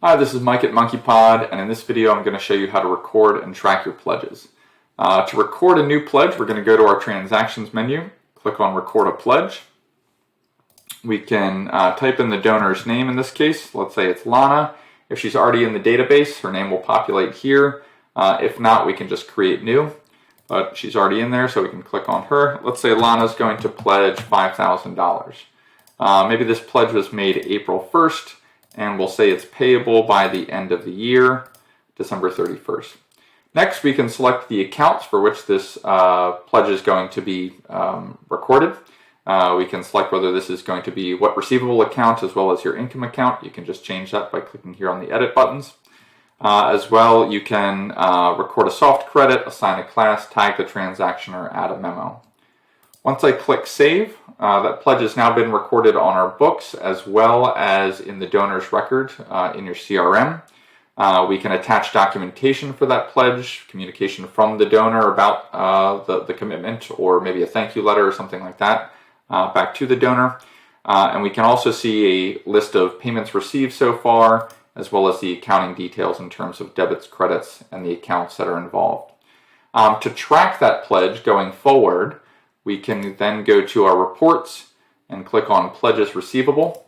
Hi, this is Mike at MonkeyPod, and in this video I'm going to show you how to record and track your pledges. To record a new pledge, we're going to go to our Transactions menu, click on Record a Pledge. We can type in the donor's name in this case. Let's say it's Lana. If she's already in the database, her name will populate here. If not, we can just create new. But she's already in there, so we can click on her. Let's say Lana's going to pledge $5,000. Maybe this pledge was made April 1st. And we'll say it's payable by the end of the year, December 31st. Next, we can select the accounts for which this pledge is going to be recorded. We can select whether this is going to be what receivable account as well as your income account. You can just change that by clicking here on the edit buttons. As well, you can record a soft credit, assign a class, tag the transaction, or add a memo. Once I click Save, that pledge has now been recorded on our books as well as in the donor's record in your CRM. We can attach documentation for that pledge, communication from the donor about the commitment, or maybe a thank you letter or something like that back to the donor. And we can also see a list of payments received so far, as well as the accounting details in terms of debits, credits, and the accounts that are involved. To track that pledge going forward, we can then go to our reports and click on Pledges Receivable.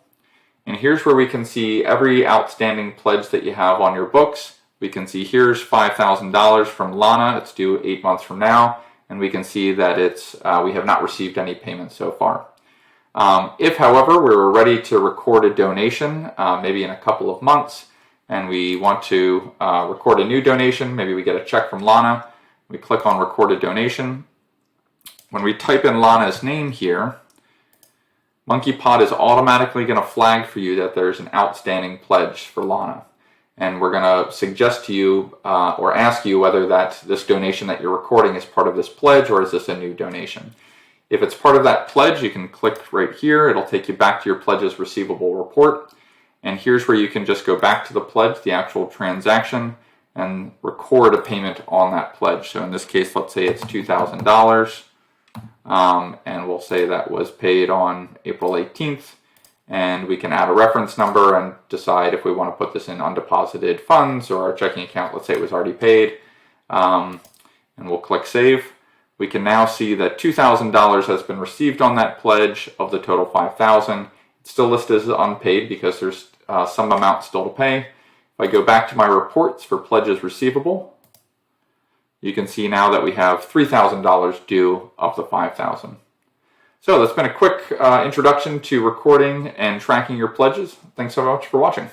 And here's where we can see every outstanding pledge that you have on your books. We can see here's $5,000 from Lana. It's due 8 months from now. And we can see that we have not received any payments so far. If, however, we're ready to record a donation, maybe in a couple of months, and we want to record a new donation, maybe we get a check from Lana, we click on Record a Donation. When we type in Lana's name here, MonkeyPod is automatically going to flag for you that there's an outstanding pledge for Lana. And we're going to suggest to you or ask you whether this donation that you're recording is part of this pledge or is this a new donation. If it's part of that pledge, you can click right here. It'll take you back to your Pledges Receivable report. And here's where you can just go back to the pledge, the actual transaction, and record a payment on that pledge. So in this case, let's say it's $2,000. And we'll say that was paid on April 18th, and we can add a reference number and decide if we want to put this in undeposited funds or our checking account. Let's say it was already paid, and we'll click Save. We can now see that $2,000 has been received on that pledge of the total $5,000. It's still listed as unpaid because there's some amount still to pay. If I go back to my reports for Pledges Receivable, you can see now that we have $3,000 due of the $5,000. So that's been a quick introduction to recording and tracking your pledges. Thanks so much for watching.